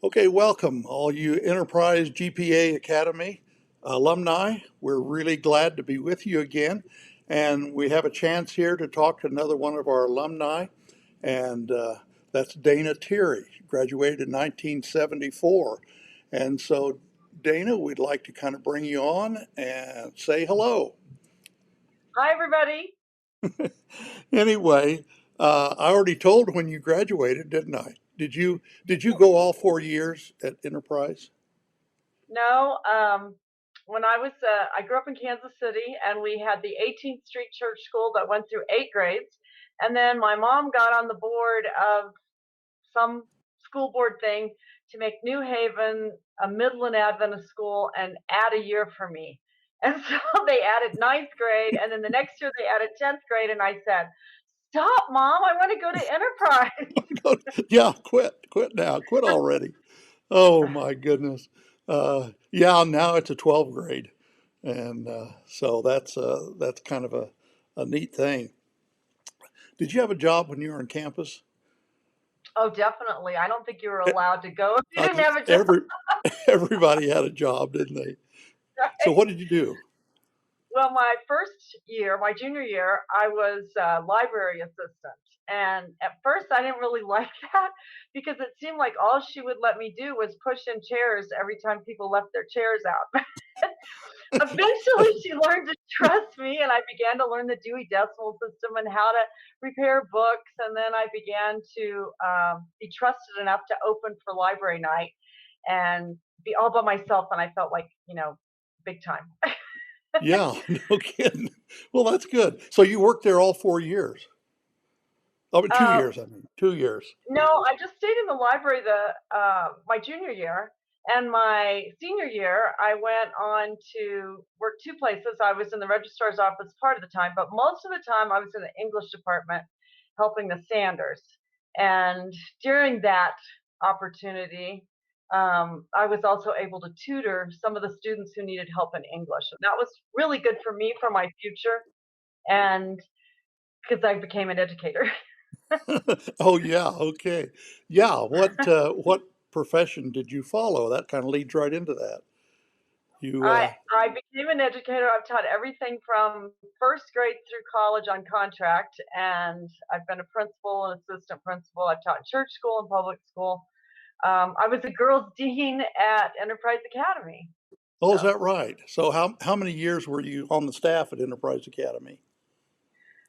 Okay, welcome all you Enterprise GPA Academy alumni. We're really glad to be with you again. And we have a chance here to talk to another one of our alumni, and that's Dana Thiry, graduated in 1974. And so, Dana, we'd like to kind of bring you on and say hello. Hi, everybody. Anyway, I already told when you graduated, didn't I? Did you go all 4 years at Enterprise? No, when I grew up in Kansas City, and we had the 18th Street Church School that went through 8 grades. And then my mom got on the board of some school board thing to make New Haven a Midland Adventist school and add a year for me. And so they added ninth grade, and then the next year they added 10th grade, and I said, "Stop, Mom! I want to go to Enterprise." Yeah, quit now, quit already. Oh my goodness. Yeah, now it's a 12th grade, and so that's kind of a neat thing. Did you have a job when you were on campus? Oh, definitely. I don't think you were E- allowed to go if you I didn't just, have a job. every everybody had a job, didn't they? So Right? what did you do? Well, my first year, my junior year, I was a library assistant. And at first, I didn't really like that because it seemed like all she would let me do was push in chairs every time people left their chairs out. Eventually, she learned to trust me, and I began to learn the Dewey Decimal System and how to repair books. And then I began to be trusted enough to open for library night and be all by myself. And I felt like, big time. Yeah, no kidding. Well, that's good. So you worked there all 4 years. Oh, two Uh, years, I mean, 2 years. No, I just stayed in the library the my junior year, and my senior year I went on to work two places. I was in the registrar's office part of the time, but most of the time I was in the English department helping the Sanders. And during that opportunity, I was also able to tutor some of the students who needed help in English. And that was really good for me for my future, and because I became an educator. Oh yeah, okay. Yeah, what profession did you follow? That kind of leads right into that. You I became an educator. I've taught everything from first grade through college on contract, and I've been a principal and assistant principal. I've taught in church school and public school. I was a girls' dean at Enterprise Academy. Oh, is So, that right? So how many years were you on the staff at Enterprise Academy?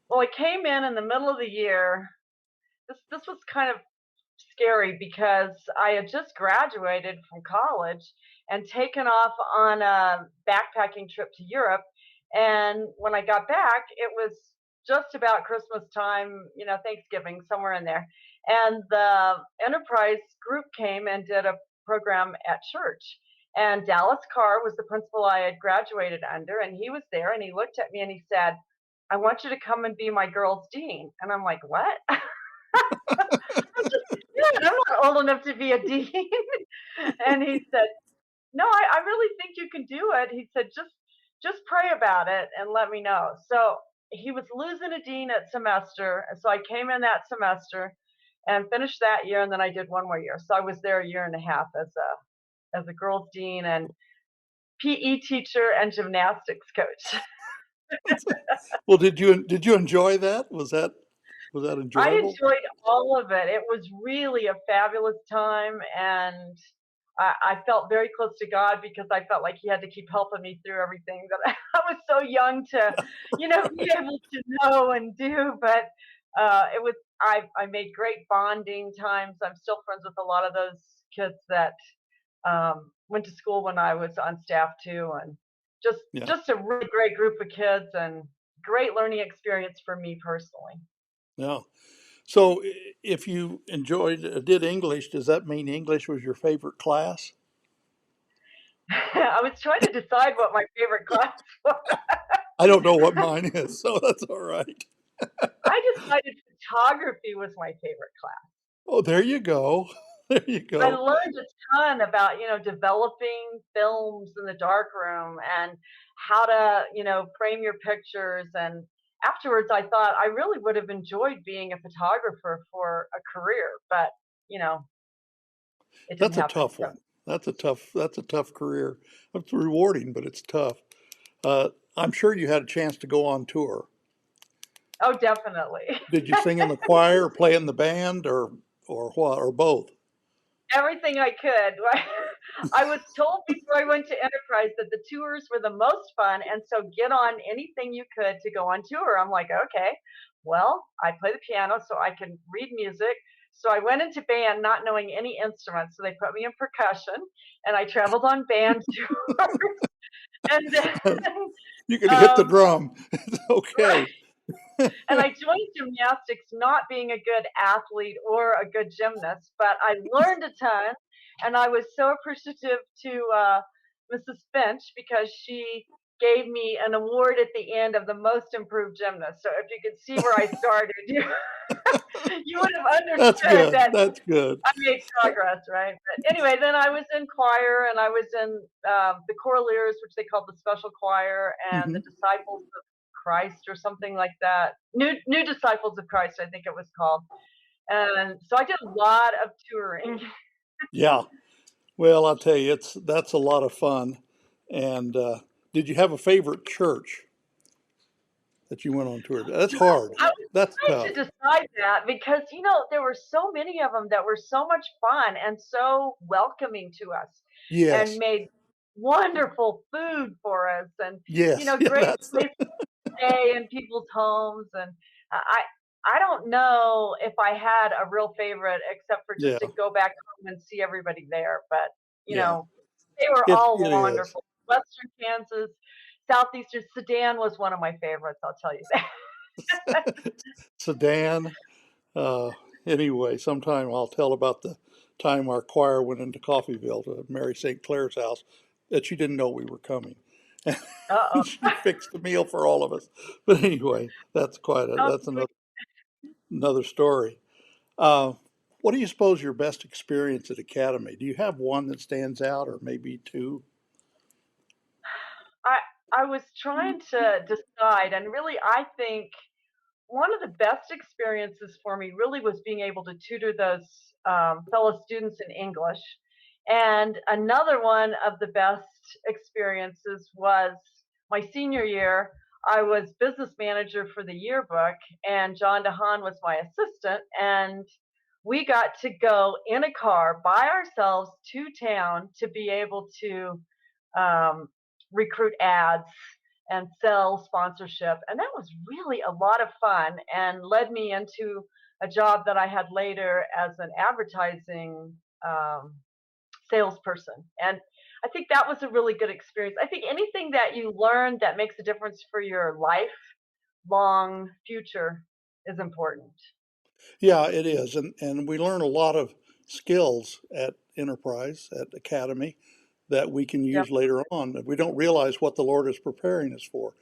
well, I came in the middle of the year. This was kind of scary because I had just graduated from college and taken off on a backpacking trip to Europe. And when I got back, it was just about Christmas time, Thanksgiving, somewhere in there. And the Enterprise group came and did a program at church. And Dallas Carr was the principal I had graduated under, and he was there, and he looked at me and he said, "I want you to come and be my girls' dean." And I'm like, "What?" Yeah, I'm not old enough to be a dean. And he said, "No, I really think you can do it." He said, just pray about it and let me know. So he was losing a dean at semester. And so I came in that semester and finished that year. And then I did one more year. So I was there a year and a half as a girls dean and PE teacher and gymnastics coach. Well, did you enjoy that? Was that I enjoyable? enjoyed all of it. It was really a fabulous time, and I felt very close to God because I felt like He had to keep helping me through everything that I was so young to, be able to know and do. But it was I made great bonding times. I'm still friends with a lot of those kids that went to school when I was on staff too, and just Yeah, just a really great group of kids and great learning experience for me personally. yeah. So if you did English, does that mean English was your favorite class? I was trying to decide what my favorite class was. I don't know what mine is, so that's all right. I decided photography was my favorite class. Oh, there you go. There you I go. learned a ton about, developing films in the darkroom and how to, frame your pictures. And afterwards, I thought I really would have enjoyed being a photographer for a career, but, you know, It didn't That's a happen. tough So, one. That's a tough career. It's rewarding, but it's tough. I'm sure you had a chance to go on tour. oh, definitely. Did you sing in the choir, or play in the band, or what, or both? Everything I could. I was told before I went to Enterprise that the tours were the most fun, and so get on anything you could to go on tour. I'm like, okay, well, I play the piano, so I can read music. So I went into band not knowing any instruments, so they put me in percussion, and I traveled on band tours. And then, You can hit the um, drum. It's okay. right, and I joined gymnastics not being a good athlete or a good gymnast, but I learned a ton, and I was so appreciative to Mrs. Finch because she gave me an award at the end of the most improved gymnast. So if you could see where I started, you would have That's understood good. that That's good. I made progress, right? But anyway, then I was in choir and I was in the Choraleers, which they called the special choir, and the Hmm. Disciples of Christ or something like that. New Disciples of Christ, I think it was called. And so I did a lot of touring. Yeah. Well, I'll tell you, that's a lot of fun. And did you have a favorite church that you went on tour? That's hard. I was That's trying tough. to decide that because there were so many of them that were so much fun and so welcoming to us, and Yes. made wonderful food for us, and Yes. Yeah. great That's places stay in people's homes. And I I don't know if I had a real favorite except for just yeah. to go back home and see everybody there. But Yeah. they were all It is. wonderful. Western Kansas, Southeastern Sudan was one of my favorites. I'll tell you that. Sedan. Uh, anyway, sometime I'll tell about the time our choir went into Coffeyville to Mary St. Clair's house that she didn't know we were coming. Uh She fixed a meal for all of us. But anyway, oh. that's another story. Uh, what do you suppose your best experience at Academy? Do you have one that stands out, or maybe two? I I was trying to decide, and really, I think one of the best experiences for me really was being able to tutor those fellow students in English. And another one of the best experiences was my senior year. I was business manager for the yearbook, and John DeHaan was my assistant. And we got to go in a car by ourselves to town to be able to um, recruit ads and sell sponsorship. And that was really a lot of fun and led me into a job that I had later as an advertising um, salesperson. And I think that was a really good experience. I think anything that you learn that makes a difference for your lifelong future is important. Yeah, it is, and we learn a lot of skills at Enterprise at Academy that we can Yep, use later on. We don't realize what the Lord is preparing us for.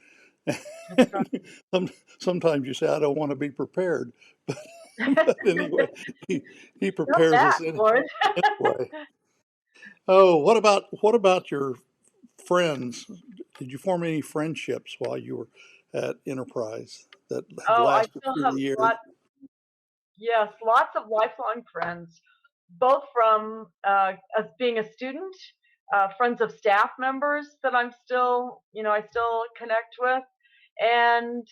that's Some, sometimes you say, "I don't want to be prepared," right. but anyway, He Not prepares that, us Lord. anyway. Oh, what about your friends? Did you form any friendships while you were at Enterprise that have Oh, I lasted still through have the years? yes, lots of lifelong friends, both from as being a student, friends of staff members that I still connect with, and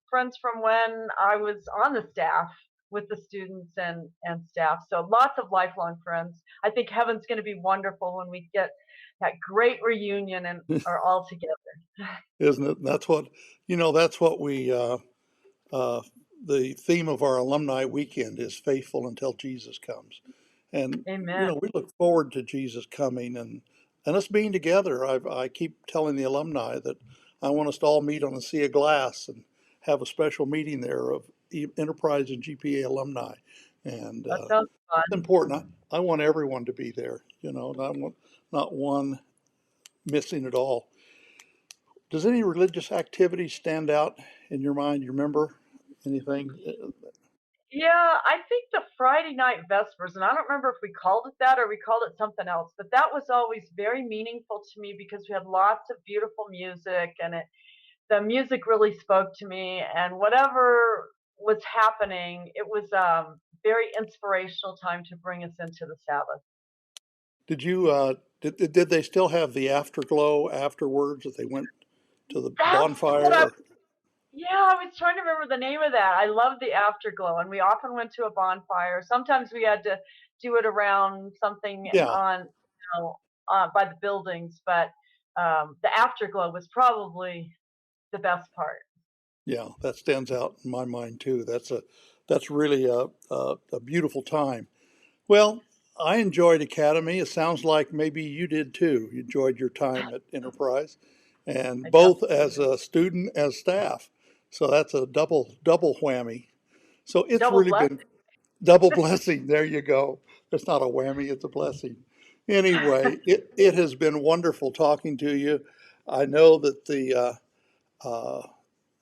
friends from when I was on the staff with the students and staff. So lots of lifelong friends. I think heaven's going to be wonderful when we get that great reunion and are all together. Isn't it? That's what we uh, the theme of our alumni weekend is faithful until Jesus comes. And Amen. we look forward to Jesus coming and us being together. I keep telling the alumni that I want us to all meet on a sea of glass and have a special meeting there of Enterprise and GPA alumni. And That sounds it's fun. important. I want everyone to be there, and I want not one missing at all. Does any religious activity stand out in your mind? You remember anything? Yeah, I think the Friday night vespers, and I don't remember if we called it that or we called it something else, but that was always very meaningful to me because we had lots of beautiful music, and the music really spoke to me, and whatever was happening, it was very inspirational time to bring us into the Sabbath. Did you, did they still have the afterglow afterwards that they went to the That's what I bonfire? Yeah, I was trying to remember the name of that. I love the afterglow, and we often went to a bonfire. Sometimes we had to do it around something Yeah, by the buildings, but the afterglow was probably the best part. yeah, that stands out in my mind too. That's really a beautiful time. Well, I enjoyed Academy. It sounds like maybe you did too. You enjoyed your time at Enterprise, and I both definitely as a student as staff. So that's a double whammy. So it's double really blessed. been double blessing. There you go. It's not a whammy, it's a blessing. Anyway, it has been wonderful talking to you. I know that uh,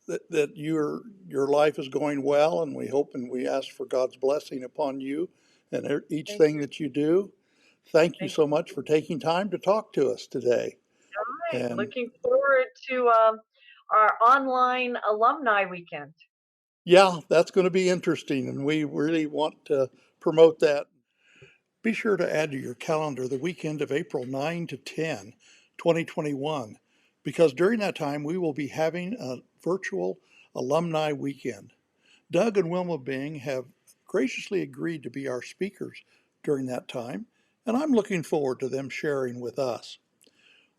that your life is going well, and we hope and we ask for God's blessing upon you and each Thank thing you. that you do. Thank you Thank so much for taking time to talk to us today. you. All right. And Looking forward to our online alumni weekend. yeah, that's going to be interesting, and we really want to promote that. Be sure to add to your calendar the weekend of April 9 to 10, 2021, because during that time we will be having a virtual alumni weekend. Doug and Wilma Bing have graciously agreed to be our speakers during that time, and I'm looking forward to them sharing with us.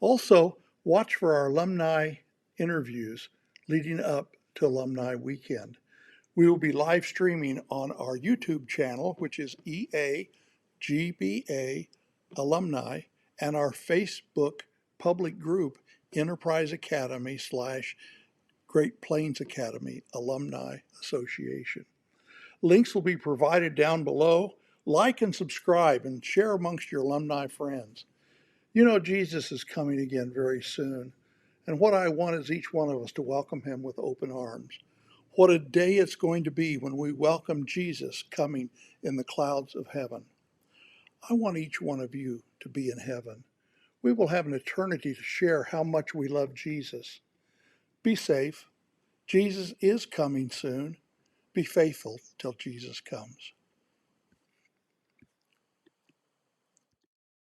Also, watch for our alumni interviews leading up to Alumni Weekend. We will be live streaming on our YouTube channel, which is GPA Alumni, and our Facebook public group, Enterprise Academy / Great Plains Academy Alumni Association. Links will be provided down below. Like and subscribe and share amongst your alumni friends. You know, Jesus is coming again very soon. And what I want is each one of us to welcome him with open arms. What a day it's going to be when we welcome Jesus coming in the clouds of heaven. I want each one of you to be in heaven. We will have an eternity to share how much we love Jesus. Be safe. Jesus is coming soon. Be faithful till Jesus comes.